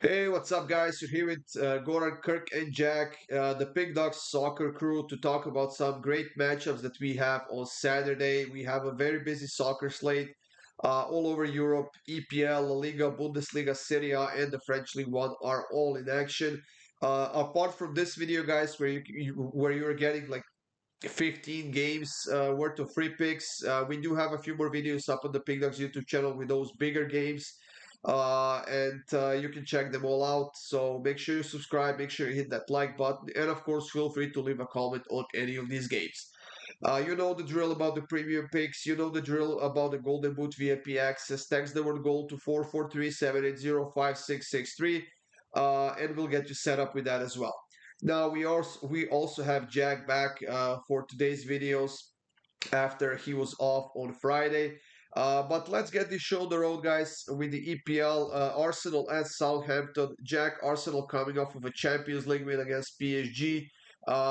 Hey, what's up, guys? You're here with Goran, Kirk, and Jack, the Pick Dawgz soccer crew, to talk about some great matchups that we have on Saturday. We have a very busy soccer slate all over Europe. EPL, La Liga, Bundesliga, Serie A, and the French League One are all in action. Apart from this video, guys, where you're getting like 15 games worth of free picks. We do have a few more videos up on the PickDawgz YouTube channel with those bigger games. And you can check them all out. So make sure you subscribe, make sure you hit that like button, and of course, feel free to leave a comment on any of these games. You know the drill about the premium picks. You know the drill about the Golden Boot VIP access. Text the word gold to 443-780-5663, and we'll get you set up with that as well. Now we also have Jack back for today's videos after he was off on Friday. But let's get this show on the road, guys, with the EPL. Arsenal and Southampton. Jack, Arsenal coming off of a Champions League win against PSG.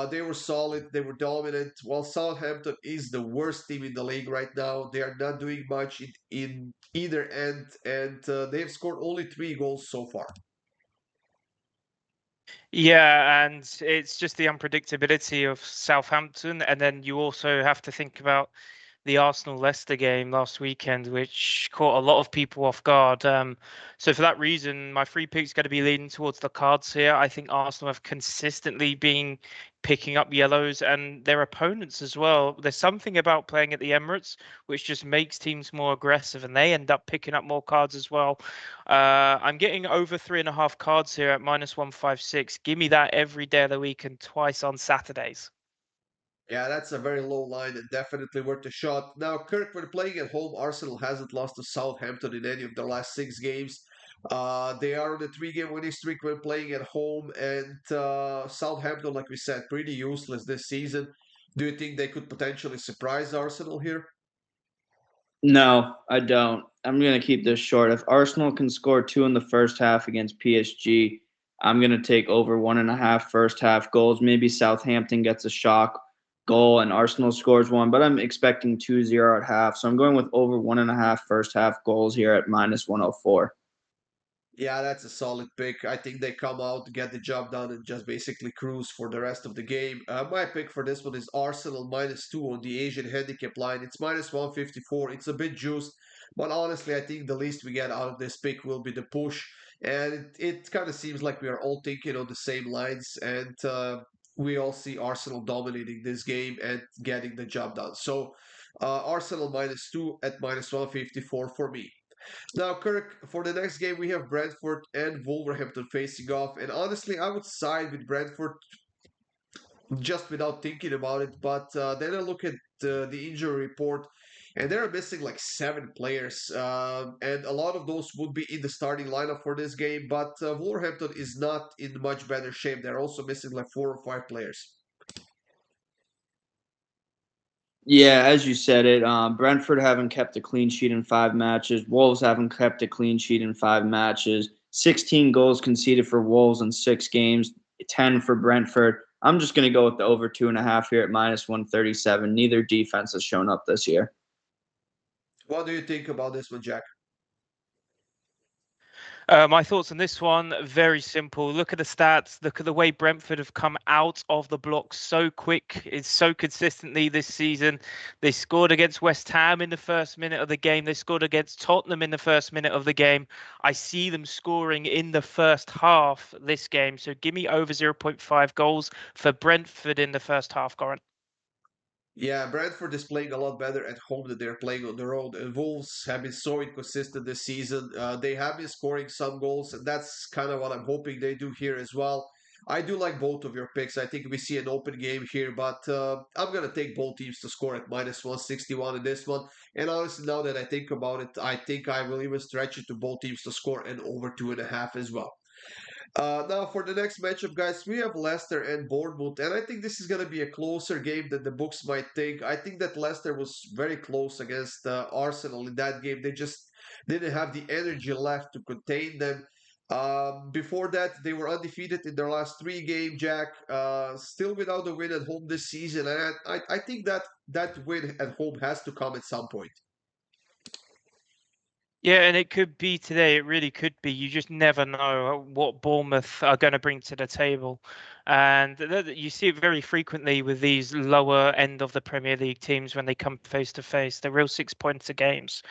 They were solid, they were dominant. While Southampton is the worst team in the league right now, they are not doing much in either end, and they've scored only 3 goals so far. Yeah, and it's just the unpredictability of Southampton. And then you also have to think about the Arsenal-Leicester game last weekend, which caught a lot of people off guard. So for that reason, my free pick's going to be leaning towards the cards here. I think Arsenal have consistently been picking up yellows and their opponents as well. There's something about playing at the Emirates which just makes teams more aggressive, and they end up picking up more cards as well. I'm getting over 3.5 cards here at -156. Give me that every day of the week and twice on Saturdays. Yeah, that's a very low line and definitely worth a shot. Now, Kirk, when playing at home, Arsenal hasn't lost to Southampton in any of their last 6 games. They are on a 3-game winning streak when playing at home, and Southampton, like we said, pretty useless this season. Do you think they could potentially surprise Arsenal here? No, I don't. I'm going to keep this short. If Arsenal can score two in the first half against PSG, I'm going to take over 1.5 first half goals. Maybe Southampton gets a shock goal and Arsenal scores one, but I'm expecting 2-0 at half. So I'm going with over 1.5 first half goals here at -104. Yeah, that's a solid pick. I think they come out, get the job done, and just basically cruise for the rest of the game. My pick for this one is Arsenal -2 on the Asian handicap line. It's -154. It's a bit juiced, but honestly, I think the least we get out of this pick will be the push. And it kind of seems like we are all thinking on the same lines, and we all see Arsenal dominating this game and getting the job done. So, Arsenal -2 at -154 for me. Now, Kirk, for the next game, we have Brentford and Wolverhampton facing off. And honestly, I would side with Brentford just without thinking about it. But then I look at the injury report, and they're missing like 7 players. And a lot of those would be in the starting lineup for this game. But Wolverhampton is not in much better shape. They're also missing like 4 or 5 players. Yeah, as you said it, Brentford haven't kept a clean sheet in 5 matches. Wolves haven't kept a clean sheet in 5 matches. 16 goals conceded for Wolves in 6 games, 10 for Brentford. I'm just going to go with the over 2.5 here at -137. Neither defense has shown up this year. What do you think about this one, Jack? My thoughts on this one, very simple. Look at the stats. Look at the way Brentford have come out of the block so quick. It's so consistently this season. They scored against West Ham in the first minute of the game. They scored against Tottenham in the first minute of the game. I see them scoring in the first half this game. So give me over 0.5 goals for Brentford in the first half, Goran. Yeah, Brentford is playing a lot better at home than they're playing on the road. And Wolves have been so inconsistent this season. They have been scoring some goals, and that's kind of what I'm hoping they do here as well. I do like both of your picks. I think we see an open game here, but I'm going to take both teams to score at -161 in this one. And honestly, now that I think about it, I think I will even stretch it to both teams to score and over 2.5 as well. Now, for the next matchup, guys, we have Leicester and Bournemouth, and I think this is going to be a closer game than the books might think. I think that Leicester was very close against Arsenal in that game. They just didn't have the energy left to contain them. Before that, they were undefeated in their last 3 games, Jack. Still without a win at home this season, and I think that that win at home has to come at some point. Yeah, and it could be today. It really could be. You just never know what Bournemouth are going to bring to the table. And you see it very frequently with these lower end of the Premier League teams when they come face to face. They're real 6 pointer games.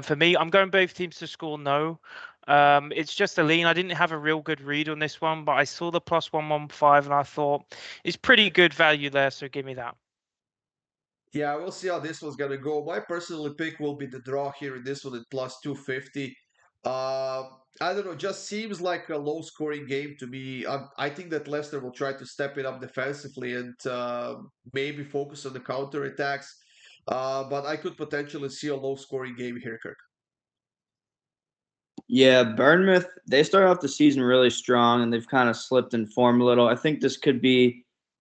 For me, I'm going both teams to score no. It's just a lean. I didn't have a real good read on this one, but I saw the plus 115 and I thought it's pretty good value there. So give me that. Yeah, we'll see how this one's gonna go. My personal pick will be the draw here in this one at plus 250. Uh, I don't know, just seems like a low scoring game to me. I think that Leicester will try to step it up defensively and maybe focus on the counter attacks. But I could potentially see a low scoring game here, Kirk. Yeah, Bournemouth, they started off the season really strong and they've kind of slipped in form a little. I think this could be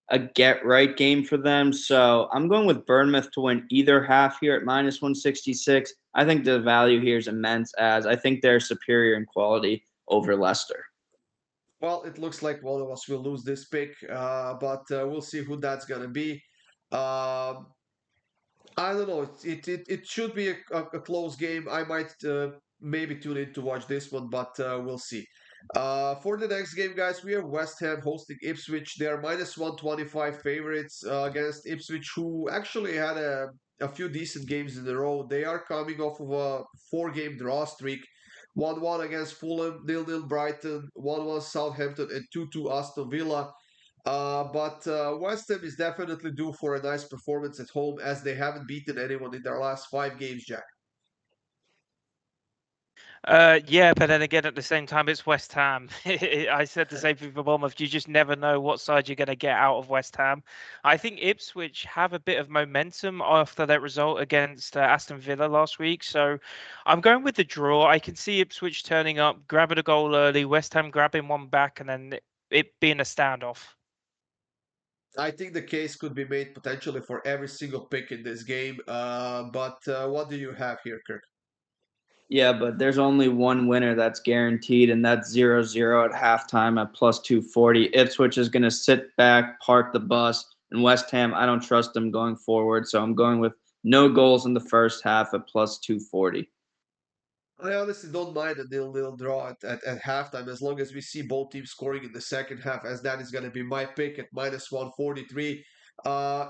a get right game for them. So I'm going with Bournemouth to win either half here at minus 166. I think the value here is immense as I think they're superior in quality over Leicester. Well, it looks like one of us will lose this pick, but we'll see who that's gonna be. Um I don't know. It should be a close game. I might maybe tune in to watch this one, but we'll see. For the next game, guys, we have West Ham hosting Ipswich. They are minus 125 favorites against Ipswich, who actually had a few decent games in a row. They are coming off of a four-game draw streak. 1-1 against Fulham, 0-0 Brighton, 1-1 Southampton, and 2-2 Aston Villa. But West Ham is definitely due for a nice performance at home as they haven't beaten anyone in their last 5 games, Jack. Yeah, but then again, at the same time, it's West Ham. I said the same thing for Bournemouth. You just never know what side you're going to get out of West Ham. I think Ipswich have a bit of momentum after that result against Aston Villa last week. So I'm going with the draw. I can see Ipswich turning up, grabbing a goal early, West Ham grabbing one back, and then it being a standoff. I think the case could be made potentially for every single pick in this game. But what do you have here, Kirk? Yeah, but there's only one winner that's guaranteed, and that's 0-0 at halftime at plus 240. Ipswich is going to sit back, park the bus, and West Ham, I don't trust them going forward, so I'm going with no goals in the first half at plus 240. I honestly don't mind a nil-nil draw at halftime as long as we see both teams scoring in the second half, as that is going to be my pick at minus 143.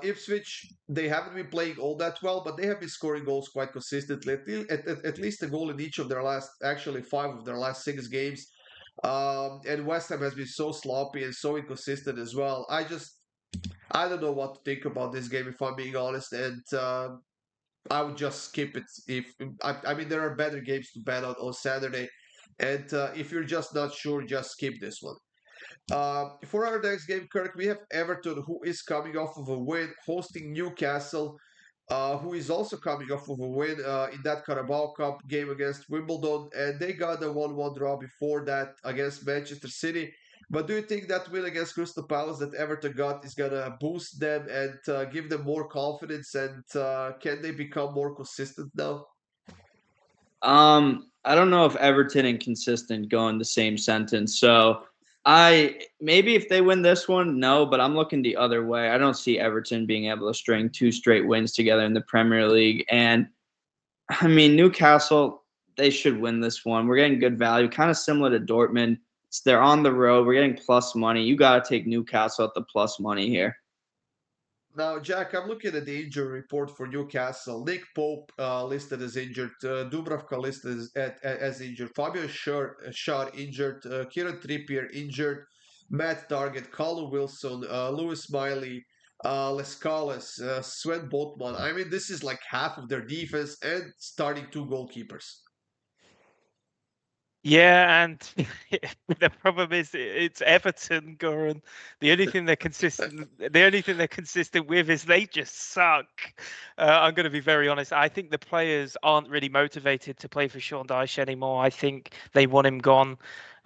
Ipswich, they haven't been playing all that well, but they have been scoring goals quite consistently, at least a goal in each of their last, actually 5 of their last 6 games. And West Ham has been so sloppy and so inconsistent as well. I don't know what to think about this game if I'm being honest, and I would just skip it. If I mean, there are better games to bet on Saturday, and if you're just not sure, just skip this one. For our next game, Kirk, we have Everton, who is coming off of a win, hosting Newcastle, who is also coming off of a win in that Carabao Cup game against Wimbledon, and they got a 1-1 draw before that against Manchester City. But do you think that win against Crystal Palace that Everton got is gonna boost them and give them more confidence? And can they become more consistent now? I don't know if Everton and consistent go in the same sentence. So I maybe if they win this one, no, but I'm looking the other way. I don't see Everton being able to string 2 straight wins together in the Premier League. And I mean, Newcastle, they should win this one. We're getting good value, kind of similar to Dortmund. They're on the road. We're getting plus money. You got to take Newcastle at the plus money here. Now, Jack, I'm looking at the injury report for Newcastle. Nick Pope listed as injured. Dubravka listed as injured. Fabio Schär injured. Kieran Trippier injured. Matt Target, Callum Wilson, Lewis Miley, Lescalis, Sven Botman. I mean, this is like half of their defense and starting 2 goalkeepers. Yeah, and the problem is it's Everton, Goran. The only thing they're consistent with is they just suck. I'm going to be very honest. I think the players aren't really motivated to play for Sean Dyche anymore. I think they want him gone,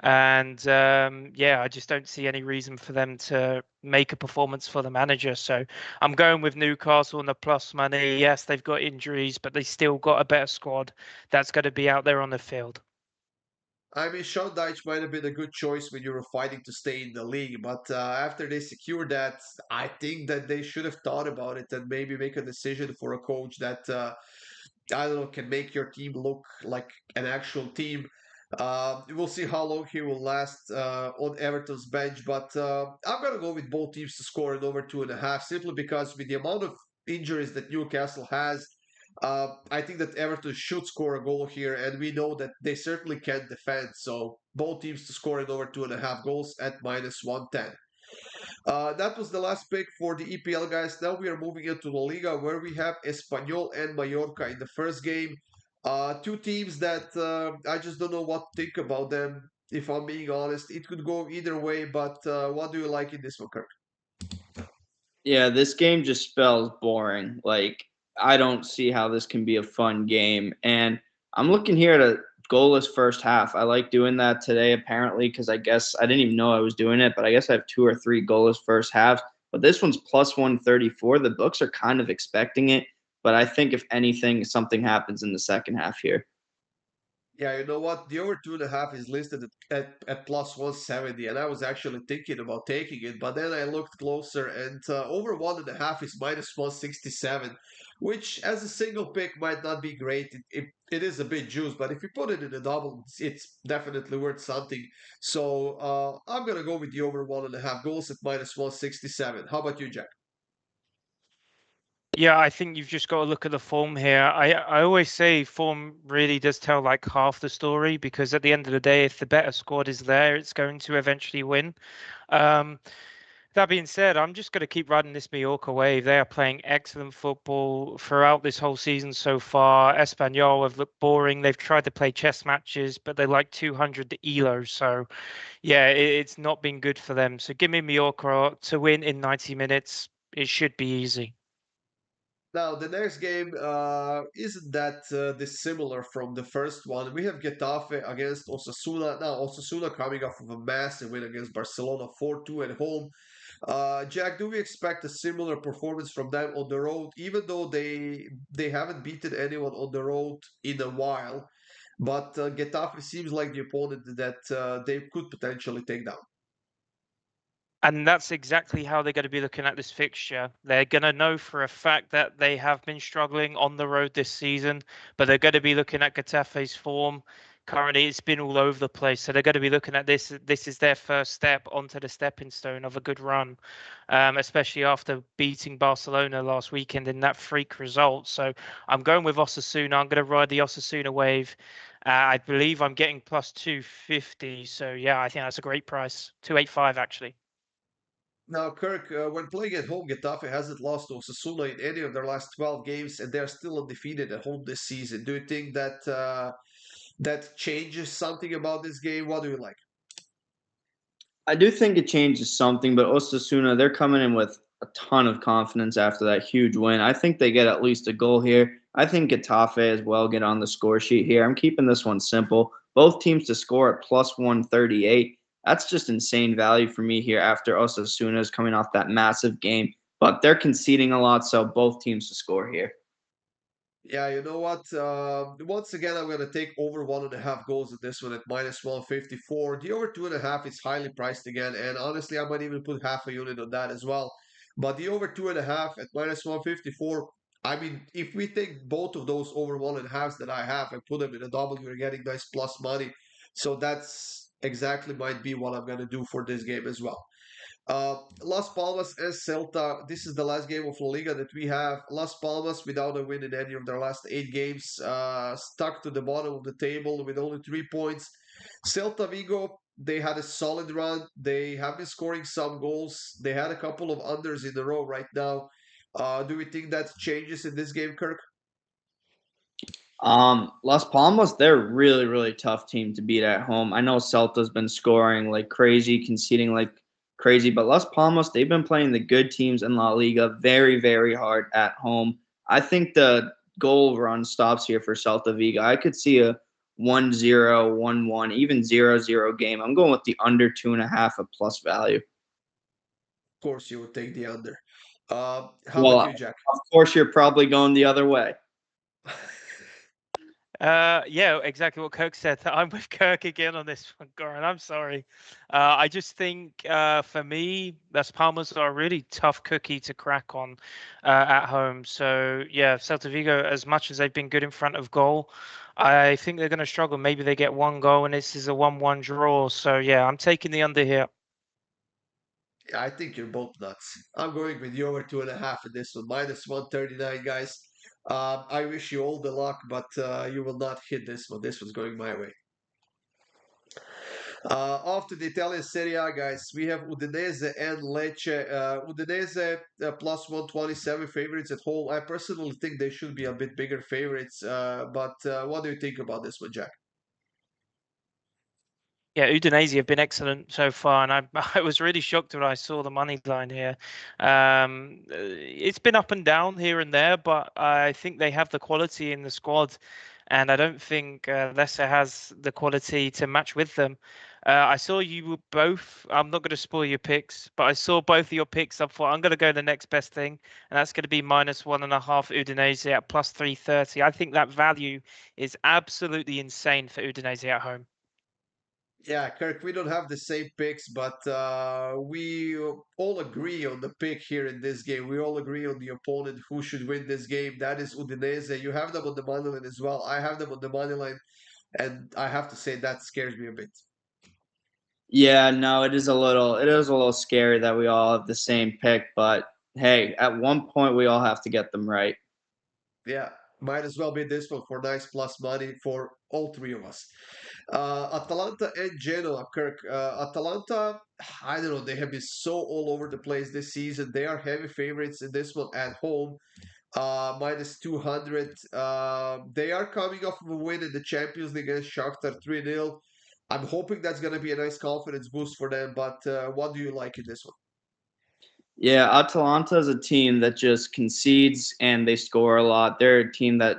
and yeah, I just don't see any reason for them to make a performance for the manager. So I'm going with Newcastle on the plus money. Yes, they've got injuries, but they still got a better squad that's going to be out there on the field. I mean, Sean Dyche might have been a good choice when you were fighting to stay in the league, but after they secured that, I think that they should have thought about it and maybe make a decision for a coach that I don't know, can make your team look like an actual team. We'll see how long he will last on Everton's bench, but I'm gonna go with both teams to score in over 2.5, simply because with the amount of injuries that Newcastle has, I think that Everton should score a goal here, and we know that they certainly can defend. So both teams to score in over 2.5 goals at -110. That was the last pick for the EPL, guys. Now we are moving into La Liga, where we have Espanyol and Mallorca in the first game. Two teams that I just don't know what to think about them. If I'm being honest, it could go either way. But what do you like in this one, Kirk? Yeah, this game just spells boring. Like, I don't see how this can be a fun game. And I'm looking here at a goalless first half. I like doing that today, apparently, because I guess I didn't even know I was doing it, but I guess I have 2 or 3 goalless first halves. But this one's plus 134. The books are kind of expecting it. But I think, if anything, something happens in the second half here. Yeah, you know what? The over 2.5 is listed at plus 170, and I was actually thinking about taking it, but then I looked closer, and over 1.5 is -167, which as a single pick might not be great. It is a bit juice, but if you put it in a double, it's definitely worth something. So I'm gonna go with the over 1.5 goals at -167. How about you, Jack? Yeah, I think you've just got to look at the form here. I always say form really does tell like half the story, because at the end of the day, if the better squad is there, it's going to eventually win. Um, that being said, I'm just going to keep riding this Mallorca wave. They are playing excellent football throughout this whole season so far. Espanyol have looked boring. They've tried to play chess matches, but they like 200 the elo. So yeah, it's not been good for them. So give me Mallorca to win in 90 minutes. It should be easy. Now, the next game isn't that dissimilar from the first one. We have Getafe against Osasuna. Now, Osasuna coming off of a massive win against Barcelona 4-2 at home. Jack, do we expect a similar performance from them on the road, even though they haven't beaten anyone on the road in a while? But Getafe seems like the opponent that they could potentially take down. And that's exactly how they're going to be looking at this fixture. They're going to know for a fact that they have been struggling on the road this season, but they're going to be looking at Getafe's form. Currently, it's been all over the place. So they're going to be looking at this. This is their first step onto the stepping stone of a good run, especially after beating Barcelona last weekend in that freak result. So I'm going with Osasuna. I'm going to ride the Osasuna wave. I believe I'm getting plus 250. So yeah, I think that's a great price. 285 actually. Now, Kirk, when playing at home, Getafe hasn't lost to Osasuna in any of their last 12 games, and they're still undefeated at home this season. Do you think that that changes something about this game? What do you like? I do think it changes something, but Osasuna, they're coming in with a ton of confidence after that huge win. I think they get at least a goal here. I think Getafe as well get on the score sheet here. I'm keeping this one simple. Both teams to score at plus 138. That's just insane value for me here after Osasuna is coming off that massive game. But they're conceding a lot, so both teams to score here. Yeah, you know what? Once again, I'm going to take over 1.5 goals in this one at -154. The over 2.5 is highly priced again, and honestly, I might even put half a unit on that as well. But the over 2.5 at -154, I mean, if we take both of those over 1.5s that I have and put them in a double, you're getting nice plus money. So that's exactly might be what I'm going to do for this game as well. Las Palmas and Celta. This is the last game of La Liga that we have. Las Palmas, without a win in any of their last 8 games, stuck to the bottom of the table with only 3 points. Celta Vigo, they had a solid run. They have been scoring some goals. They had a couple of unders in a row right now. Do we think that changes in this game, Kirk? Las Palmas, they're a really, really tough team to beat at home. I know Celta's been scoring like crazy, conceding like crazy, but Las Palmas, they've been playing the good teams in La Liga very, very hard at home. I think the goal run stops here for Celta Vigo. I could see a 1-0, 1-1, even 0-0 game. I'm going with the under 2.5 of plus value. Of course, you would take the under. How Well, about you, Jack? of course, you're probably going the other way. Yeah, exactly what Kirk said. I'm with Kirk again on this one, Goran. I'm sorry. I just think for me, Las Palmas are a really tough cookie to crack on at home. So yeah, Celta Vigo, as much as they've been good in front of goal, I think they're going to struggle. Maybe they get one goal and this is a 1-1 draw. So yeah, I'm taking the under here. Yeah, I think you're both nuts. I'm going with you over 2.5 in this one, minus 139, guys. I wish you all the luck, but you will not hit this one. This one's going my way. Off to the Italian Serie A, guys. We have Udinese and Lecce. Udinese plus 127 favorites at home. I personally think they should be a bit bigger favorites. But what do you think about this one, Jack? Yeah, Udinese have been excellent so far, and I I was really shocked when I saw the money line here. It's been up and down here and there, but I think they have the quality in the squad, and I don't think Leicester has the quality to match with them. I saw you were both. I'm not going to spoil your picks, but I saw both of your picks up for. I'm going to go the next best thing, and that's going to be -1.5 Udinese at +330. I think that value is absolutely insane for Udinese at home. Yeah, Kirk, we don't have the same picks, but we all agree on the pick here in this game. We all agree on the opponent who should win this game. That is Udinese. You have them on the money line as well. I have them on the money line, and I have to say that scares me a bit. Yeah, no, it is a little scary that we all have the same pick, but hey, at one point we all have to get them right. Yeah, might as well be this one for nice plus money for all three of us. Atalanta and Genoa, Kirk. Atalanta, I don't know, they have been so all over the place this season. They are heavy favorites in this one at home, minus 200. They are coming off of a win in the Champions League against Shakhtar 3-0. I'm hoping that's going to be a nice confidence boost for them, but what do you like in this one? Yeah, Atalanta is a team that just concedes and they score a lot. They're a team that,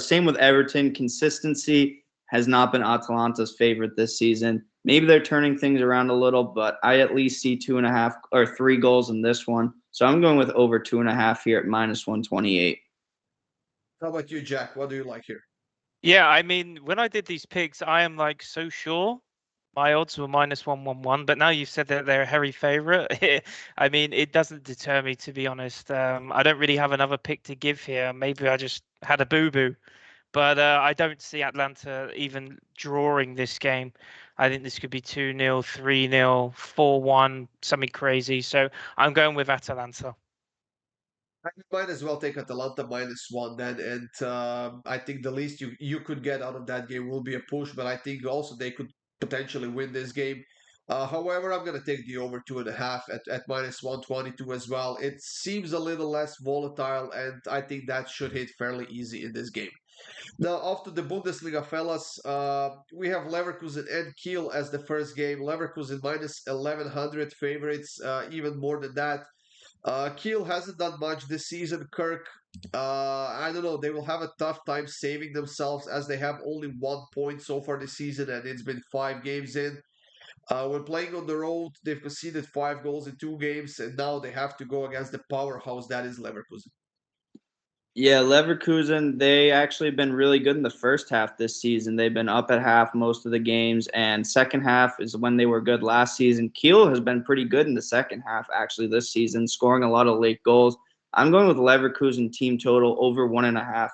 same with Everton, consistency has not been Atalanta's favorite this season. Maybe they're turning things around a little, but I at least see 2.5 or 3 goals in this one. So I'm going with over 2.5 here at -128. How about you, Jack? What do you like here? Yeah, I mean, when I did these picks, I am like so sure my odds were -111, but now you've said that they're a hairy favorite. I mean, it doesn't deter me, to be honest. I don't really have another pick to give here. Maybe I just had a boo-boo, but I don't see Atlanta even drawing this game. I think this could be 2-0, 3-0, 4-1, something crazy. So I'm going with Atalanta. I might as well take Atalanta minus one then, and I think the least you could get out of that game will be a push, but I think also they could potentially win this game. However, I'm going to take the over 2.5 at minus 122 as well. It seems a little less volatile, and I think that should hit fairly easy in this game. Now, after the Bundesliga, fellas, we have Leverkusen and Kiel as the first game. Leverkusen minus 1100 favorites, even more than that. Kiel hasn't done much this season. Kirk, I don't know. They will have a tough time saving themselves as they have only 1 point so far this season, and it's been 5 games in. When playing on the road, they've conceded 5 goals in 2 games, and now they have to go against the powerhouse that is Leverkusen. Yeah, Leverkusen, they actually been really good in the first half this season. They've been up at half most of the games, and second half is when they were good last season. Kiel has been pretty good in the second half, actually, this season, scoring a lot of late goals. I'm going with Leverkusen team total over 1.5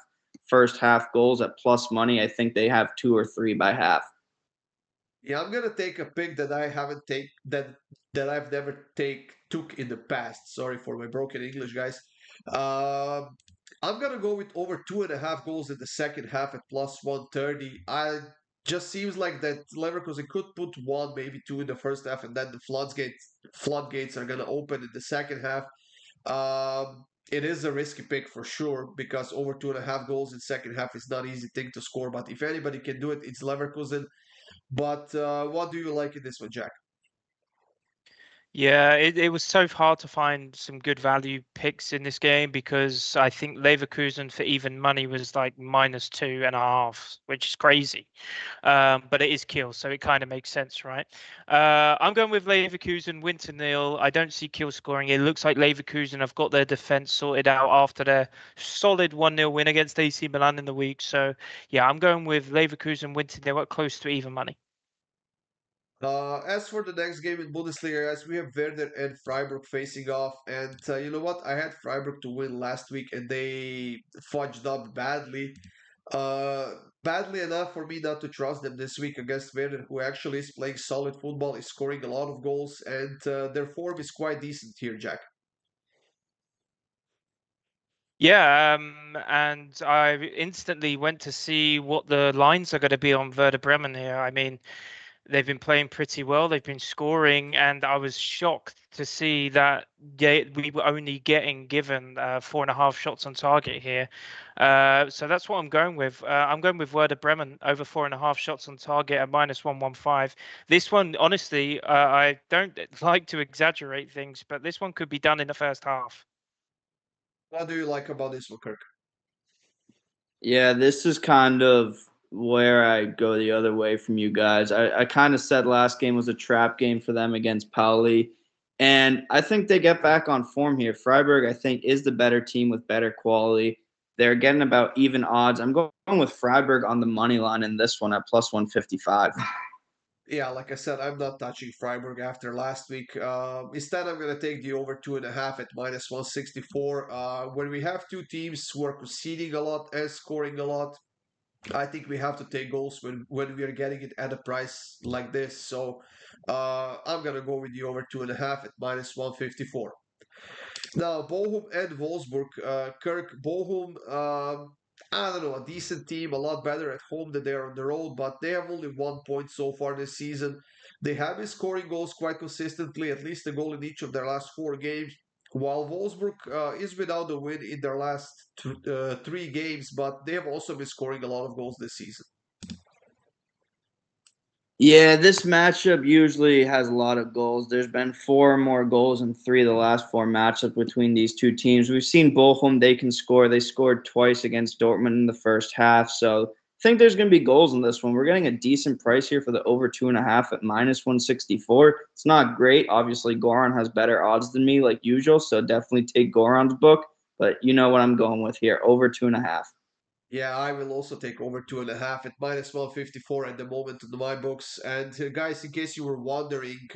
first half goals at plus money. I think they have 2 or 3 by half. Yeah, I'm gonna take a pick that I haven't take that I've never took in the past. Sorry for my broken English, guys. Um, I'm gonna go with over 2.5 goals in the second half at plus 130. I just seems like that Leverkusen could put one, maybe two in the first half, and then the floodgates are gonna open in the second half. It is a risky pick for sure because over 2.5 goals in second half is not easy thing to score. But if anybody can do it, it's Leverkusen. But what do you like in this one, Jack? Yeah, it was so hard to find some good value picks in this game because I think Leverkusen for even money was like -2.5, which is crazy. But it is Kiel, so it kind of makes sense, right? I'm going with Leverkusen, win to nil. I don't see Kiel scoring. It looks like Leverkusen have got their defense sorted out after their solid 1-0 win against AC Milan in the week. So yeah, I'm going with Leverkusen, win to nil at close to even money. As for the next game in Bundesliga, guys, we have Werder and Freiburg facing off. And you know what? I had Freiburg to win last week, and they fudged up badly. Badly enough for me not to trust them this week against Werder, who actually is playing solid football, is scoring a lot of goals, and their form is quite decent here, Jack. Yeah, and I instantly went to see what the lines are going to be on Werder Bremen here. I mean, they've been playing pretty well. They've been scoring, and I was shocked to see that we were only getting given 4.5 shots on target here. So that's what I'm going with. I'm going with Werder Bremen over 4.5 shots on target at -115. This one, honestly, I don't like to exaggerate things, but this one could be done in the first half. What do you like about this one, Kirk? Yeah, this is kind of where I go the other way from you guys. I kind of said last game was a trap game for them against Pauli. And I think they get back on form here. Freiburg, I think, is the better team with better quality. They're getting about even odds. I'm going with Freiburg on the money line in this one at +155. Yeah, like I said, I'm not touching Freiburg after last week. Instead, I'm going to take the over 2.5 at -164. When we have two teams who are conceding a lot and scoring a lot, I think we have to take goals when we are getting it at a price like this. So I'm going to go with the over 2.5 at -154. Now, Bochum and Wolfsburg. Kirk, Bochum, I don't know, a decent team, a lot better at home than they are on the road, but they have only 1 point so far this season. They have been scoring goals quite consistently, at least a goal in each of their last 4 games. While Wolfsburg is without a win in their last 3 games, but they have also been scoring a lot of goals this season. Yeah, this matchup usually has a lot of goals. There's been 4 or more goals in 3 of the last 4 matchups between these two teams. We've seen Bochum, they can score. They scored twice against Dortmund in the first half. So I think there's going to be goals in this one. We're getting a decent price here for the over 2.5 at -164. It's not great. Obviously, Goran has better odds than me, like usual. So definitely take Goran's book. But you know what I'm going with here, over 2.5. Yeah, I will also take over 2.5 at -154 at the moment in my books. And guys, in case you were wondering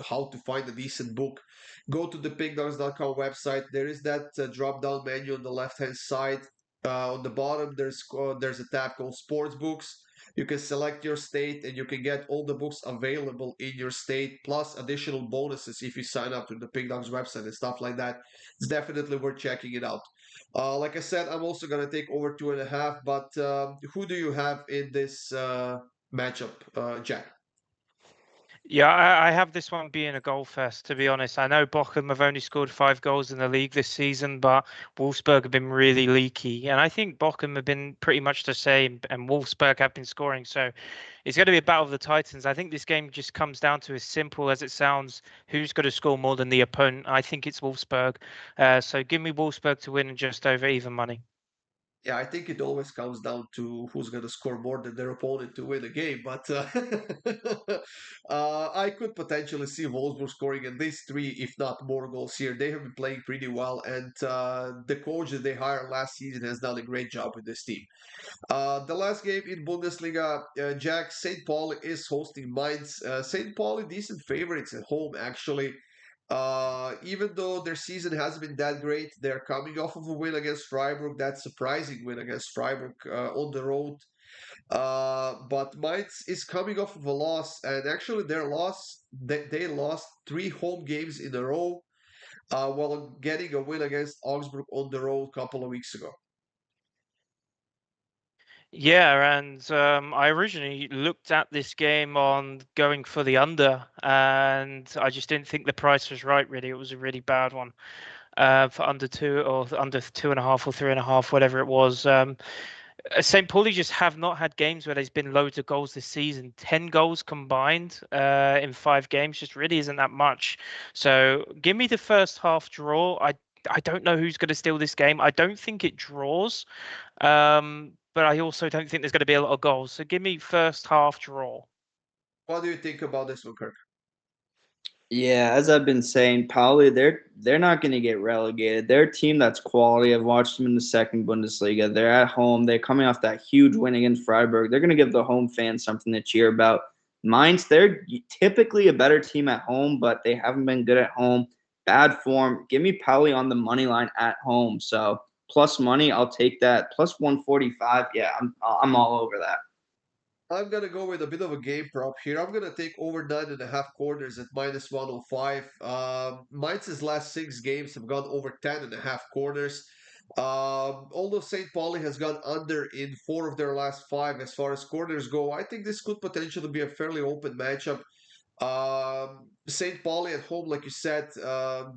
how to find a decent book, go to the PickDawgz.com website. There is that drop-down menu on the left-hand side. On the bottom, there's a tab called Sportsbooks. You can select your state, and you can get all the books available in your state, plus additional bonuses if you sign up to the PickDawgz website and stuff like that. It's definitely worth checking it out. Like I said, I'm also gonna take over 2.5. But who do you have in this matchup, Jack? Yeah, I have this one being a goal fest, to be honest. I know Bochum have only scored 5 goals in the league this season, but Wolfsburg have been really leaky. And I think Bochum have been pretty much the same, and Wolfsburg have been scoring. So it's going to be a battle of the Titans. I think this game just comes down to as simple as it sounds, who's going to score more than the opponent. I think it's Wolfsburg. So give me Wolfsburg to win and just over even money. Yeah, I think it always comes down to who's going to score more than their opponent to win a game. But I could potentially see Wolfsburg scoring at least 3, if not more goals here. They have been playing pretty well, and the coach that they hired last season has done a great job with this team. The last game in Bundesliga, Jack, St. Pauli is hosting Mainz. St. Pauli, decent favorites at home, actually. Even though their season hasn't been that great, they're coming off of a win against Freiburg. That surprising win against Freiburg on the road. But Mainz is coming off of a loss, and actually their loss, they lost 3 home games in a row, while getting a win against Augsburg on the road a couple of weeks ago. Yeah, and I originally looked at this game on going for the under, and I just didn't think the price was right. Really, it was a really bad one for under 2 or under 2.5 or 3.5, whatever it was. St. Pauli just have not had games where there's been loads of goals this season. 10 goals combined in 5 games just really isn't that much. So give me the first half draw. I don't know who's going to steal this game. I don't think it draws, but I also don't think there's going to be a lot of goals. So give me first half draw. What do you think about this one, Kirk? Yeah, as I've been saying, Pauli, they're not going to get relegated. They're a team that's quality. I've watched them in the second Bundesliga. They're at home. They're coming off that huge win against Freiburg. They're going to give the home fans something to cheer about. Mainz, they're typically a better team at home, but they haven't been good at home. Bad form. Give me Pauli on the money line at home. So plus money, I'll take that. Plus 145. Yeah, I'm all over that. I'm gonna go with a bit of a game prop here. I'm gonna take over 9.5 quarters at minus 105. Mainz's last 6 games have gone over 10.5 quarters. Although St. Pauli has gone under in 4 of their last 5 as far as quarters go, I think this could potentially be a fairly open matchup. St. Pauli at home, like you said,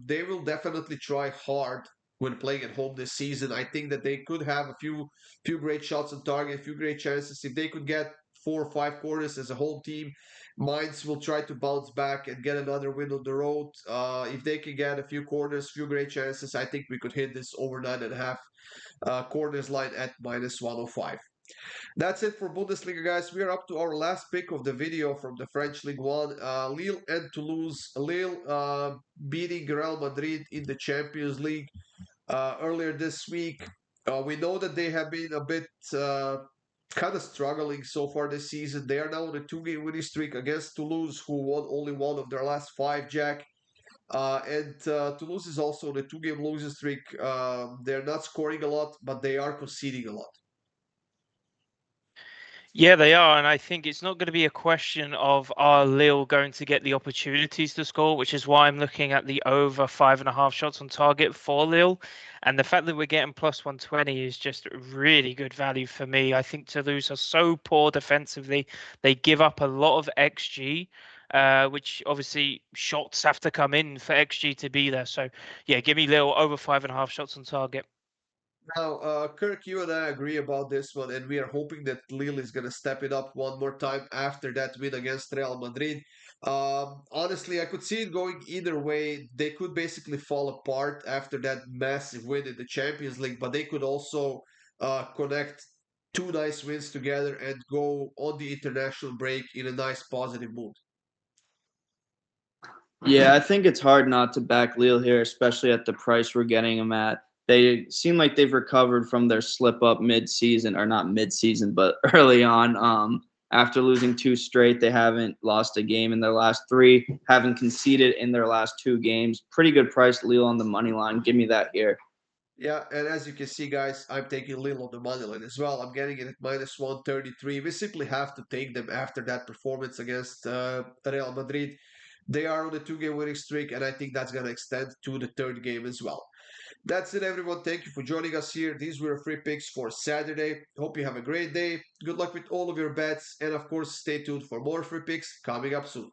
they will definitely try hard when playing at home this season. I think that they could have a few great shots on target, a few great chances. If they could get 4 or 5 quarters as a home team, Mainz will try to bounce back and get another win on the road. If they can get a few quarters, few great chances, I think we could hit this over 9.5 quarters line at minus 105. That's it for Bundesliga, guys. We are up to our last pick of the video from the French Ligue 1. Lille and Toulouse. Lille beating Real Madrid in the Champions League earlier this week. We know that they have been a bit kind of struggling so far this season. They are now on a 2-game winning streak against Toulouse, who won only one of their last 5, Jack. And Toulouse is also on a 2-game losing streak. They're not scoring a lot, but they are conceding a lot. Yeah, they are, and I think it's not going to be a question of are Lille going to get the opportunities to score, which is why I'm looking at the over 5.5 shots on target for Lille. And the fact that we're getting plus 120 is just really good value for me. I think Toulouse are so poor defensively. They give up a lot of XG, which obviously shots have to come in for XG to be there. So yeah, give me Lille over 5.5 shots on target. Now, Kirk, you and I agree about this one, and we are hoping that Lille is going to step it up one more time after that win against Real Madrid. Honestly, I could see it going either way. They could basically fall apart after that massive win in the Champions League, but they could also connect 2 nice wins together and go on the international break in a nice positive mood. Yeah, I think it's hard not to back Lille here, especially at the price we're getting them at. They seem like they've recovered from their slip up mid-season, or not mid-season, but early on. After losing 2 straight, they haven't lost a game in their last 3, haven't conceded in their last 2 games. Pretty good price, Lille on the money line. Give me that here. Yeah, and as you can see, guys, I'm taking Lille on the money line as well. I'm getting it at minus 133. We simply have to take them after that performance against Real Madrid. They are on a 2-game winning streak, and I think that's going to extend to the 3rd game as well. That's it, everyone. Thank you for joining us here. These were free picks for Saturday. Hope you have a great day. Good luck with all of your bets, and of course, stay tuned for more free picks coming up soon.